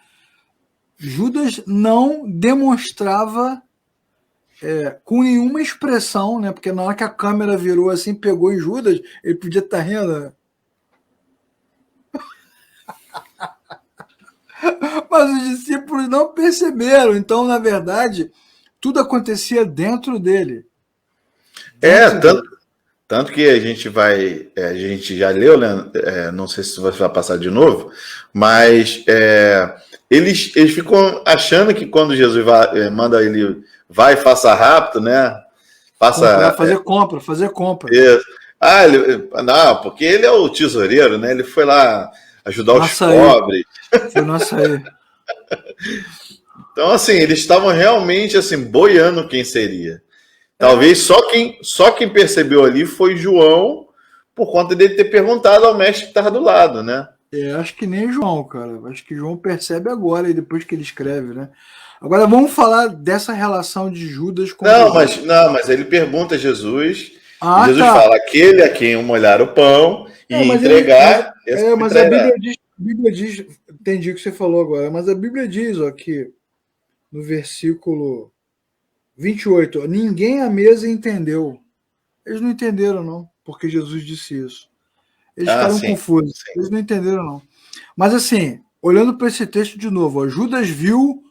Judas não demonstrava com nenhuma expressão, né? Porque na hora que a câmera virou assim, pegou em Judas, ele podia estar rindo, né? Mas os discípulos não perceberam. Então, na verdade, tudo acontecia dentro dele. Tanto que a gente já leu, né? Não sei se você vai passar de novo, mas eles ficam achando que quando Jesus manda ele vai e faça rápido, né? Fazer compra. Isso. Não, porque ele é o tesoureiro, né? Ele foi lá ajudar os pobres. Foi no açaí. Então, assim, eles estavam realmente assim boiando quem seria. Talvez só quem percebeu ali foi João, por conta dele ter perguntado ao mestre que estava do lado, né? Acho que nem João, cara. Acho que João percebe agora, e depois que ele escreve, né? Agora vamos falar dessa relação de Judas com Jesus. Mas ele pergunta a Jesus. E Jesus fala, aquele a quem eu molhar o pão e entregar. Mas a Bíblia diz, entendi o que você falou agora, mas a Bíblia diz que no versículo 28, ninguém à mesa entendeu. Eles não entenderam, não, porque Jesus disse isso. Eles ficaram confusos. Sim. Eles não entenderam, não. Mas assim, olhando para esse texto de novo, Judas viu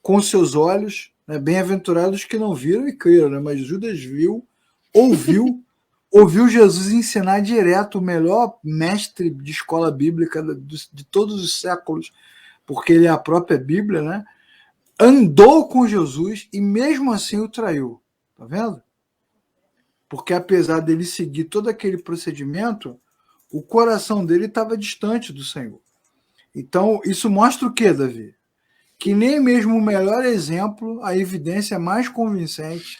com seus olhos, né, bem-aventurados que não viram e creram, né, mas Judas viu, ouviu Jesus ensinar direto, o melhor mestre de escola bíblica de todos os séculos, porque ele é a própria Bíblia, né? Andou com Jesus e mesmo assim o traiu. Tá vendo? Porque apesar dele seguir todo aquele procedimento, o coração dele estava distante do Senhor. Então, isso mostra o quê, Davi? Que nem mesmo o melhor exemplo, a evidência mais convincente,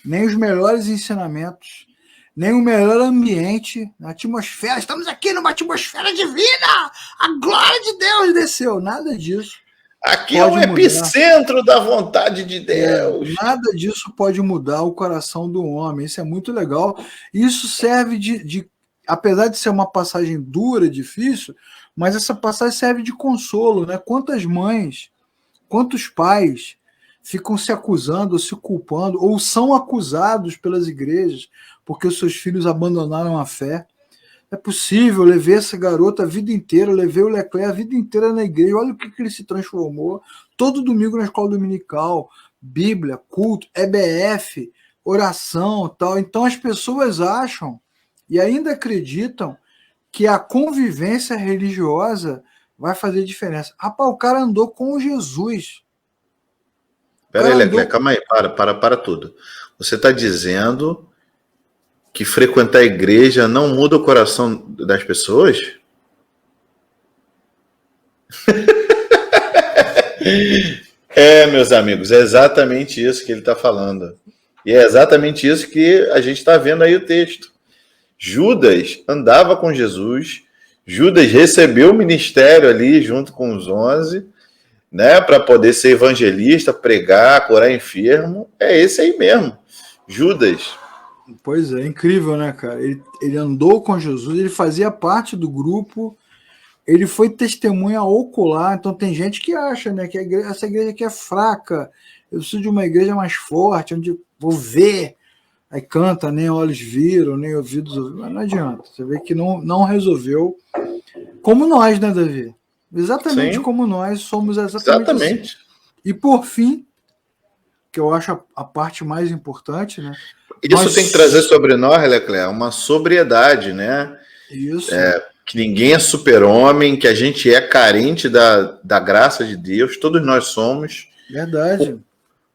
nem os melhores ensinamentos, nem o melhor ambiente, a atmosfera, estamos aqui numa atmosfera divina, a glória de Deus desceu, nada disso. Aqui é o epicentro da vontade de Deus. Nada disso pode mudar o coração do homem, isso é muito legal. Isso serve apesar de ser uma passagem dura, difícil, mas essa passagem serve de consolo, né? Quantas mães, quantos pais ficam se acusando, ou se culpando, ou são acusados pelas igrejas porque os seus filhos abandonaram a fé. É possível, eu levei essa garota a vida inteira, levei o Leclerc a vida inteira na igreja, olha o que ele se transformou. Todo domingo na escola dominical, Bíblia, culto, EBF, oração, tal. Então as pessoas acham e ainda acreditam que a convivência religiosa vai fazer diferença. Rapaz, o cara andou com Jesus. Peraí, Leclerc, calma aí, para tudo. Você está dizendo que frequentar a igreja não muda o coração das pessoas? Meus amigos, é exatamente isso que ele está falando. E é exatamente isso que a gente está vendo aí o texto. Judas andava com Jesus, Judas recebeu o ministério ali junto com os 11, né, para poder ser evangelista, pregar, curar enfermo. É esse aí mesmo, Judas. Pois é, incrível, né, cara? Ele andou com Jesus, ele fazia parte do grupo, ele foi testemunha ocular. Então tem gente que acha, né, que essa igreja aqui é fraca, eu preciso de uma igreja mais forte, onde vou ver. Aí canta, nem olhos viram, nem ouvidos ouviram. Mas não adianta. Você vê que não resolveu. Como nós, né, Davi? Exatamente Sim, como nós somos exatamente assim. exatamente. E por fim, que eu acho a parte mais importante, né? Isso tem que trazer sobre nós, Leclerc, uma sobriedade, né? Isso. Que ninguém é super-homem, que a gente é carente da graça de Deus, todos nós somos, Verdade.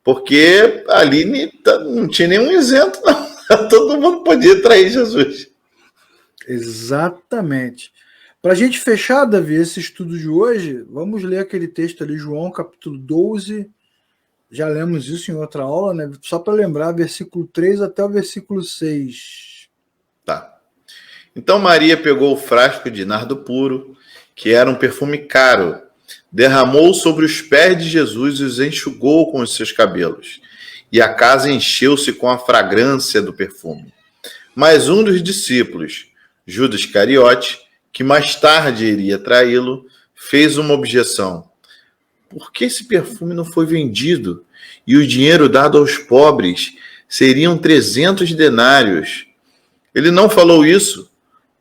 porque ali não tinha nenhum isento, não. Todo mundo podia trair Jesus. Exatamente. Para a gente fechar, Davi, esse estudo de hoje, vamos ler aquele texto ali, João capítulo 12. Já lemos isso em outra aula, né? Só para lembrar, versículo 3 até o versículo 6. Tá. Então Maria pegou o frasco de nardo puro, que era um perfume caro, derramou sobre os pés de Jesus e os enxugou com os seus cabelos. E a casa encheu-se com a fragrância do perfume. Mas um dos discípulos, Judas Iscariote, que mais tarde iria traí-lo, fez uma objeção. Por que esse perfume não foi vendido e o dinheiro dado aos pobres seriam 300 denários? Ele não falou isso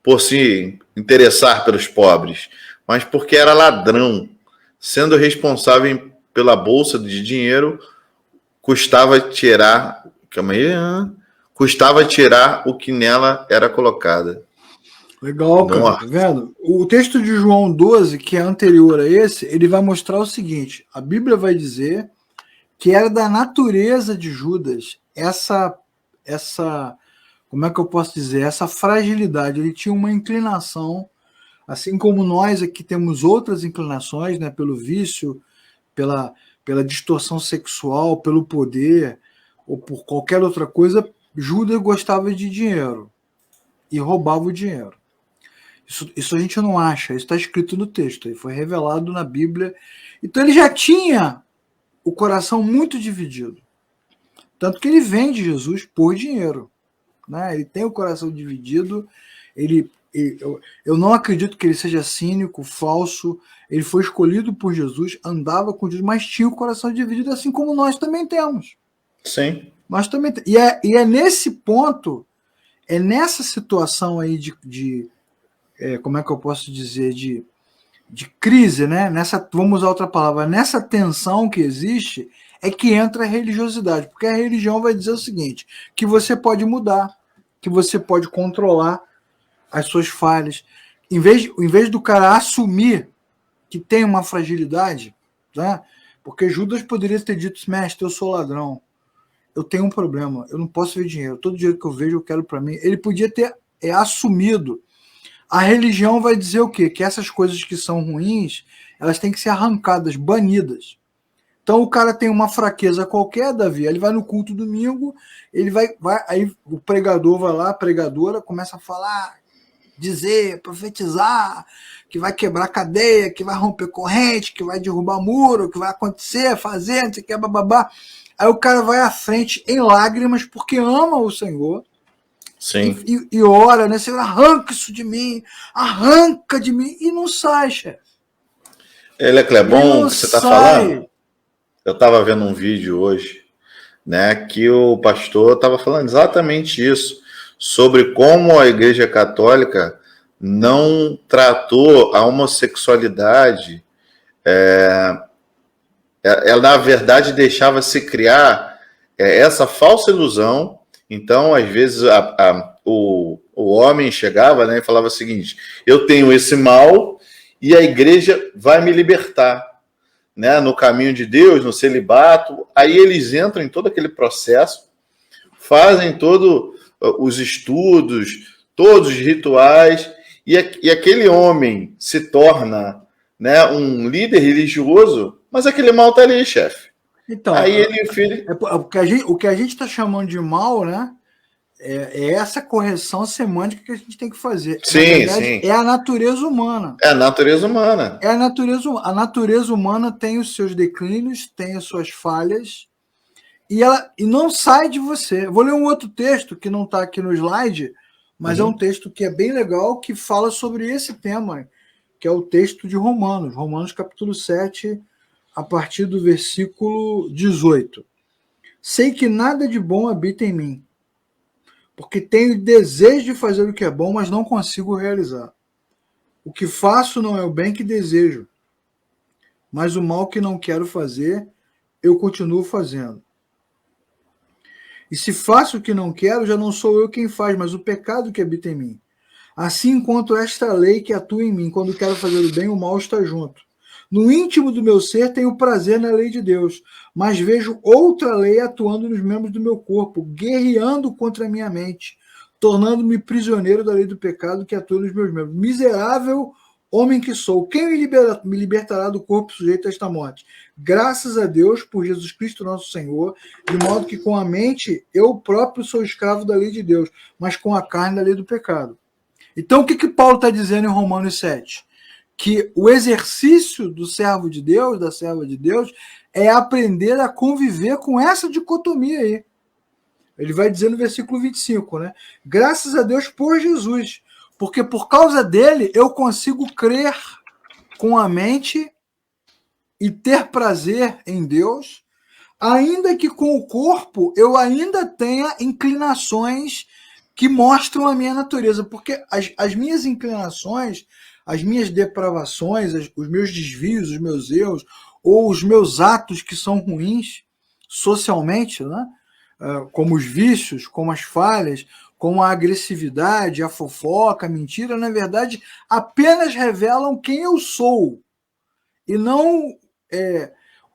por se interessar pelos pobres, mas porque era ladrão. Sendo responsável pela bolsa de dinheiro, custava tirar o que nela era colocada. Legal, Não, cara, tá vendo? O texto de João 12, que é anterior a esse, ele vai mostrar o seguinte: a Bíblia vai dizer que era da natureza de Judas essa, como é que eu posso dizer, essa fragilidade. Ele tinha uma inclinação, assim como nós aqui temos outras inclinações, né, pelo vício, pela distorção sexual, pelo poder ou por qualquer outra coisa. Judas gostava de dinheiro e roubava o dinheiro. Isso a gente não acha, isso está escrito no texto, foi revelado na Bíblia. Então ele já tinha o coração muito dividido. Tanto que ele vende Jesus por dinheiro. Né? Ele tem o coração dividido, eu não acredito que ele seja cínico, falso. Ele foi escolhido por Jesus, andava com Jesus, mas tinha o coração dividido, assim como nós também temos. sim. Nós também e é nesse ponto, é nessa situação aí como é que eu posso dizer, de crise, né? Vamos usar outra palavra, nessa tensão que existe, é que entra a religiosidade, porque a religião vai dizer o seguinte, que você pode mudar, que você pode controlar as suas falhas. Em vez do cara assumir que tem uma fragilidade, né? Porque Judas poderia ter dito, mestre, eu sou ladrão, eu tenho um problema, eu não posso ver dinheiro, todo dinheiro que eu vejo eu quero para mim. Ele podia ter assumido. A religião vai dizer o quê? Que essas coisas que são ruins, elas têm que ser arrancadas, banidas. Então o cara tem uma fraqueza qualquer, Davi, ele vai no culto domingo, ele aí o pregador vai lá, a pregadora começa a falar, dizer, profetizar, que vai quebrar cadeia, que vai romper corrente, que vai derrubar muro, que vai acontecer, fazer, não sei o que, bababá. Aí o cara vai à frente em lágrimas porque ama o Senhor. Sim. E ora, né? Senhor, arranca isso de mim, arranca de mim, e não sai, chefe. É bom que você está falando. Eu estava vendo um vídeo hoje, né, que o pastor estava falando exatamente isso, sobre como a Igreja Católica não tratou a homossexualidade. Ela, na verdade, deixava se criar essa falsa ilusão. Então, às vezes, o homem chegava, né, e falava o seguinte: eu tenho esse mal e a igreja vai me libertar, né, no caminho de Deus, no celibato. Aí eles entram em todo aquele processo, fazem todos os estudos, todos os rituais, e aquele homem se torna, né, um líder religioso, mas aquele mal está ali, chefe. Então, aí ele, filho... o que a gente está chamando de mal, né? É essa correção semântica que a gente tem que fazer. Na Sim, verdade, sim. é a natureza humana. É a natureza humana. É a natureza humana tem os seus declínios, tem as suas falhas, e não sai de você. Eu vou ler um outro texto que não está aqui no slide, mas é um texto que é bem legal, que fala sobre esse tema, que é o texto de Romanos, Romanos capítulo 7, a partir do versículo 18. Sei que nada de bom habita em mim, porque tenho desejo de fazer o que é bom, mas não consigo realizar. O que faço não é o bem que desejo, mas o mal que não quero fazer, eu continuo fazendo. E se faço o que não quero, já não sou eu quem faz, mas o pecado que habita em mim. Assim, enquanto esta lei que atua em mim, quando quero fazer o bem, o mal está junto. No íntimo do meu ser tenho prazer na lei de Deus, mas vejo outra lei atuando nos membros do meu corpo, guerreando contra a minha mente, tornando-me prisioneiro da lei do pecado que atua nos meus membros. Miserável homem que sou, quem me libertará do corpo sujeito a esta morte? Graças a Deus por Jesus Cristo nosso Senhor, de modo que com a mente eu próprio sou escravo da lei de Deus, mas com a carne da lei do pecado. Então o que Paulo está dizendo em Romanos 7? Que o exercício do servo de Deus, da serva de Deus, é aprender a conviver com essa dicotomia aí. Ele vai dizer no versículo 25, né? Graças a Deus por Jesus, porque por causa dele eu consigo crer com a mente e ter prazer em Deus, ainda que com o corpo eu ainda tenha inclinações que mostram a minha natureza, porque as minhas inclinações, as minhas depravações, os meus desvios, os meus erros, ou os meus atos que são ruins socialmente, né? Como os vícios, como as falhas, como a agressividade, a fofoca, a mentira, na verdade, apenas revelam quem eu sou e não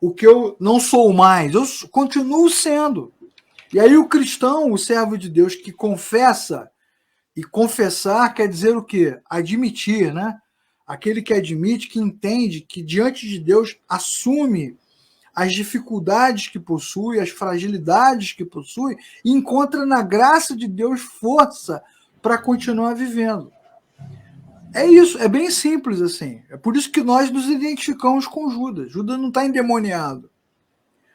o que eu não sou mais. Eu continuo sendo. E aí o cristão, o servo de Deus que confessa, e confessar quer dizer o quê? Admitir, né? Aquele que admite, que entende, que diante de Deus assume as dificuldades que possui, as fragilidades que possui, e encontra na graça de Deus força para continuar vivendo. É isso, é bem simples assim. É por isso que nós nos identificamos com Judas. Judas não está endemoniado.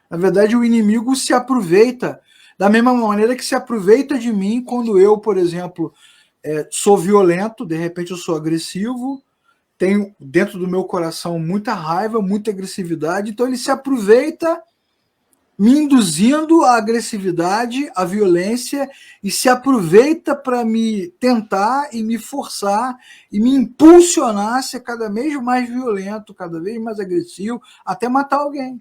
Na verdade, o inimigo se aproveita da mesma maneira que se aproveita de mim quando eu, por exemplo, sou violento, de repente eu sou agressivo, tenho dentro do meu coração muita raiva, muita agressividade, então ele se aproveita me induzindo à agressividade, à violência, e se aproveita para me tentar e me forçar e me impulsionar a ser cada vez mais violento, cada vez mais agressivo, até matar alguém.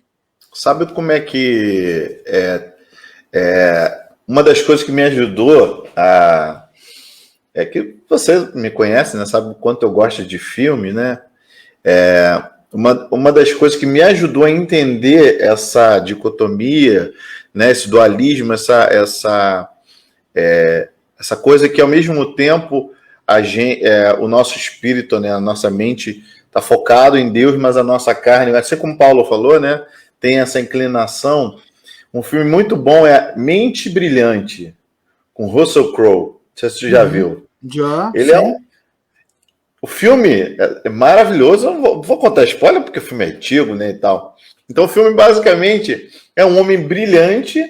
Sabe como é que uma das coisas que me ajudou a é que você me conhece, né? Sabe o quanto eu gosto de filme, né? Uma das coisas que me ajudou a entender essa dicotomia, né? Esse dualismo, essa coisa que ao mesmo tempo o nosso espírito, né? A nossa mente está focado em Deus, mas a nossa carne, assim como Paulo falou, né? Tem essa inclinação. Um filme muito bom é Mente Brilhante, com Russell Crowe. Não sei se você já viu. Já, Ele sim. O filme é maravilhoso. Eu não vou contar spoiler porque o filme é antigo, né, e tal. Então o filme basicamente é um homem brilhante,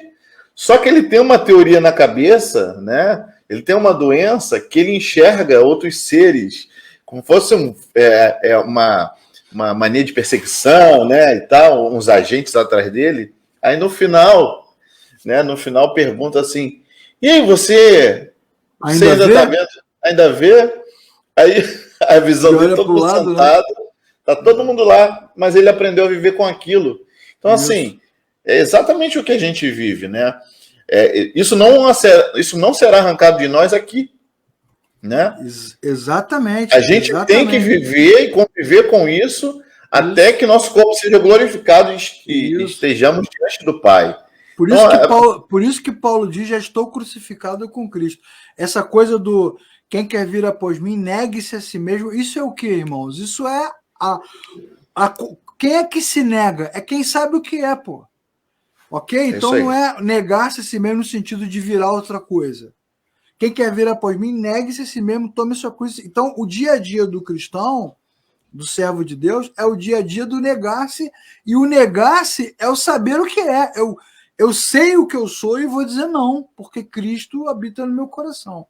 só que ele tem uma teoria na cabeça, né? Ele tem uma doença que ele enxerga outros seres como fosse uma mania de perseguição, né, e tal, uns agentes atrás dele. Aí no final, né, pergunta assim: "E aí, você ainda tá vendo? Ainda vê?" Aí a visão dele, todo mundo sentado, né? Tá todo mundo lá, mas ele aprendeu a viver com aquilo. Então, assim, é exatamente o que a gente vive, né? Isso não será arrancado de nós aqui, né? Exatamente. A gente tem que viver e conviver com isso até que nosso corpo seja glorificado e estejamos diante do Pai. Por isso que Paulo diz: já estou crucificado com Cristo. Essa coisa do quem quer vir após mim, negue-se a si mesmo. Isso é o que, irmãos? Isso é quem é que se nega? É quem sabe o que é, pô. Ok? Então não é negar-se a si mesmo no sentido de virar outra coisa. Quem quer vir após mim, negue-se a si mesmo, tome sua cruz. Então, o dia a dia do cristão, do servo de Deus, é o dia a dia do negar-se, e o negar-se é o saber o que é. Eu sei o que eu sou e vou dizer não, porque Cristo habita no meu coração.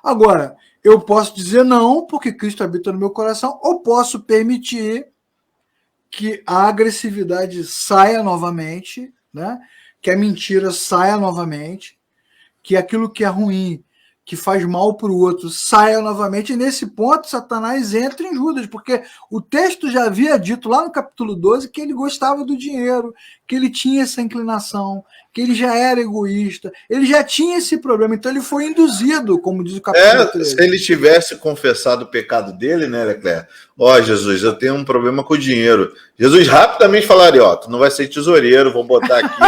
Agora, eu posso dizer não, porque Cristo habita no meu coração, ou posso permitir que a agressividade saia novamente, né? Que a mentira saia novamente, que aquilo que é ruim, que faz mal para o outro, saia novamente. E nesse ponto, Satanás entra em Judas, porque o texto já havia dito lá no capítulo 12 que ele gostava do dinheiro, que ele tinha essa inclinação, que ele já era egoísta, ele já tinha esse problema, então ele foi induzido, como diz o capítulo 13. Se ele tivesse confessado o pecado dele, né, Leclerc? Ó, Jesus, eu tenho um problema com o dinheiro. Jesus rapidamente falaria, ó, tu não vai ser tesoureiro, vou botar aqui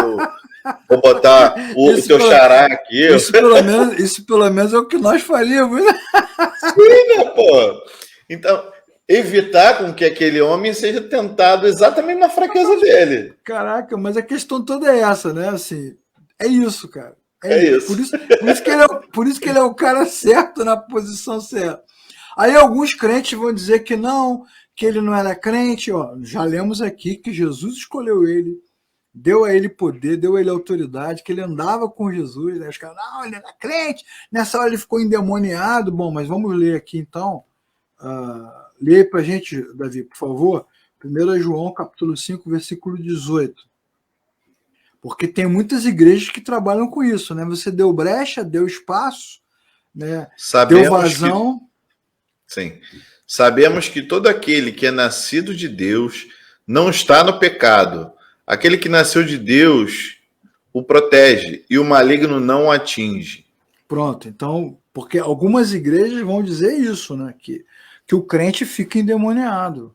o teu xará aqui. Isso pelo menos é o que nós faríamos. Sim, né, pô? Então, evitar com que aquele homem seja tentado exatamente na fraqueza dele. Caraca, mas a questão toda é essa, né? Assim, é isso, cara. É isso. Por isso que ele é o cara certo na posição certa. Aí alguns crentes vão dizer que não, que ele não era crente. Ó, já lemos aqui que Jesus escolheu ele, deu a ele poder, deu a ele autoridade, que ele andava com Jesus. Né? Os caras, não, ele era crente. Nessa hora ele ficou endemoniado. Bom, mas vamos ler aqui então. Lê aí pra gente, Davi, por favor. 1 João, capítulo 5, versículo 18. Porque tem muitas igrejas que trabalham com isso, né? Você deu brecha, deu espaço, né? Deu vazão. Sim. Sabemos que todo aquele que é nascido de Deus não está no pecado. Aquele que nasceu de Deus o protege e o maligno não o atinge. Pronto, então, porque algumas igrejas vão dizer isso, né? Que o crente fica endemoniado.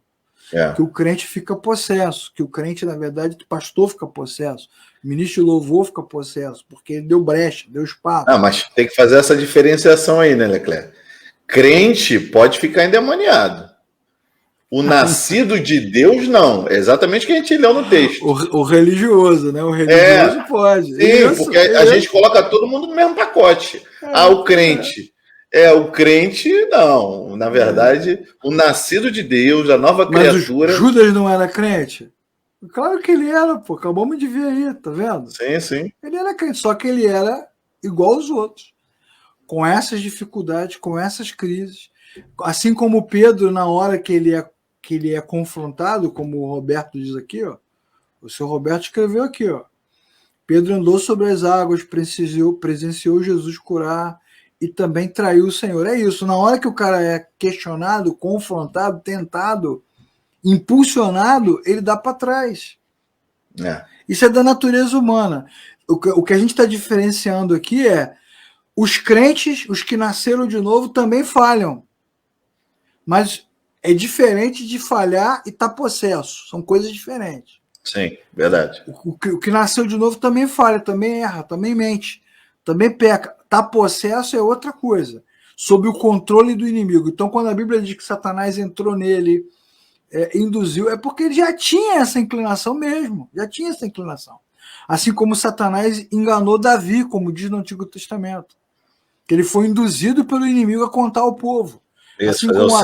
Que o crente fica possesso, que o crente, na verdade, o pastor fica possesso, o ministro de louvor fica possesso, porque ele deu brecha, deu espaço. Ah, mas tem que fazer essa diferenciação aí, né, Leclerc? Crente pode ficar endemoniado. O nascido de Deus, não. É exatamente o que a gente leu no texto. O religioso, né? O religioso pode. Sim, porque a gente coloca todo mundo no mesmo pacote. O crente. O crente, não. Na verdade, o nascido de Deus, a nova criatura. Mas Judas não era crente? Claro que ele era, pô. Acabamos de ver aí, tá vendo? Sim, sim. Ele era crente, só que ele era igual aos outros. Com essas dificuldades, com essas crises. Assim como Pedro, na hora que ele é confrontado, como o Roberto diz aqui, ó. O seu Roberto escreveu aqui, ó. Pedro andou sobre as águas, presenciou Jesus curar e também traiu o Senhor. É isso, na hora que o cara é questionado, confrontado, tentado, impulsionado, ele dá para trás. Isso é da natureza humana. O que a gente está diferenciando aqui é os crentes, os que nasceram de novo, também falham. Mas é diferente de falhar e estar possesso. São coisas diferentes. Sim, verdade. O que nasceu de novo também falha, também erra, também mente, também peca. Tá possesso é outra coisa, sob o controle do inimigo. Então, quando a Bíblia diz que Satanás entrou nele, induziu, é porque ele já tinha essa inclinação mesmo, já tinha essa inclinação. Assim como Satanás enganou Davi, como diz no Antigo Testamento, que ele foi induzido pelo inimigo a contar ao povo. Isso, assim como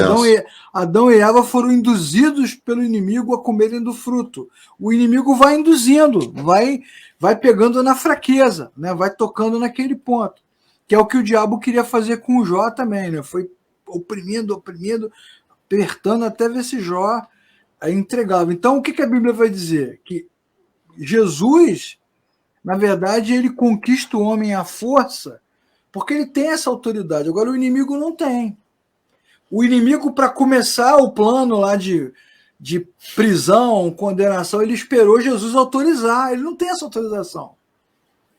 Adão e Eva foram induzidos pelo inimigo a comerem do fruto. O inimigo vai induzindo, vai pegando na fraqueza, né? Vai tocando naquele ponto. Que é o que o diabo queria fazer com o Jó também, né? Foi oprimindo, apertando até ver se Jó entregava. Então, o que a Bíblia vai dizer? Que Jesus, na verdade, ele conquista o homem à força, porque ele tem essa autoridade. Agora, o inimigo não tem. O inimigo, para começar o plano lá de prisão, condenação, ele esperou Jesus autorizar. Ele não tem essa autorização.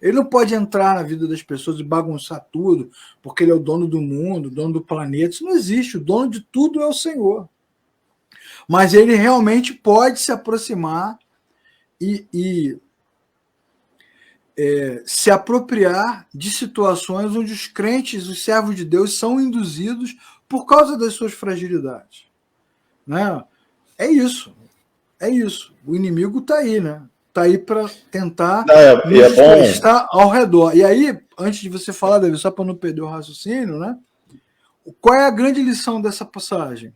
Ele não pode entrar na vida das pessoas e bagunçar tudo, porque ele é o dono do mundo, dono do planeta. Isso não existe. O dono de tudo é o Senhor. Mas ele realmente pode se aproximar e se apropriar de situações onde os crentes, os servos de Deus, são induzidos por causa das suas fragilidades. Né? É isso. O inimigo está aí, né? Está aí para tentar nos estar ao redor. E aí, antes de você falar, Davi, só para não perder o raciocínio, né? Qual é a grande lição dessa passagem?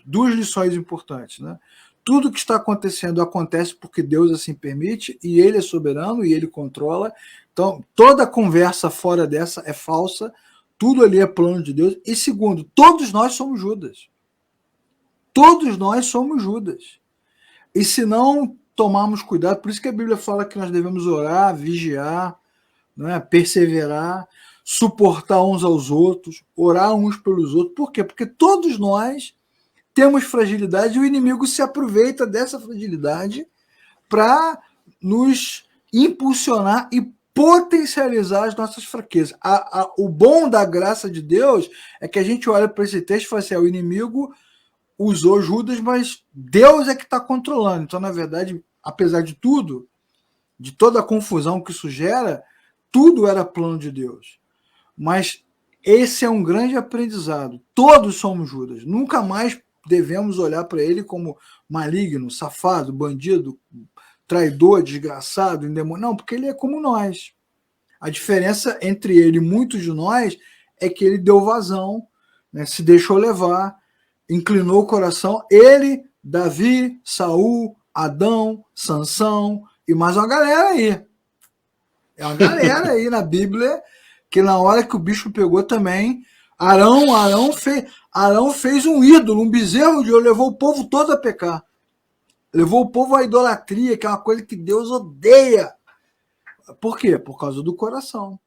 Duas lições importantes, né? Tudo que está acontecendo acontece porque Deus assim permite, e Ele é soberano e Ele controla. Então, toda conversa fora dessa é falsa, tudo ali é plano de Deus. E segundo, todos nós somos Judas. Todos nós somos Judas. E se não tomarmos cuidado, por isso que a Bíblia fala que nós devemos orar, vigiar, né, perseverar, suportar uns aos outros, orar uns pelos outros. Por quê? Porque todos nós temos fragilidade e o inimigo se aproveita dessa fragilidade para nos impulsionar e potencializar as nossas fraquezas. O bom da graça de Deus é que a gente olha para esse texto e fala assim, o inimigo usou Judas, mas Deus é que está controlando. Então, na verdade, apesar de tudo, de toda a confusão que isso gera, tudo era plano de Deus. Mas esse é um grande aprendizado. Todos somos Judas. Nunca mais devemos olhar para ele como maligno, safado, bandido, traidor, desgraçado, endemoniado. Não, porque ele é como nós. A diferença entre ele e muitos de nós é que ele deu vazão, né, se deixou levar, inclinou o coração. Ele, Davi, Saul, Adão, Sansão e mais uma galera aí. É uma galera aí na Bíblia que na hora que o bicho pegou também, Arão fez um ídolo, um bezerro de ouro, levou o povo todo a pecar. Levou o povo à idolatria, que é uma coisa que Deus odeia. Por quê? Por causa do coração.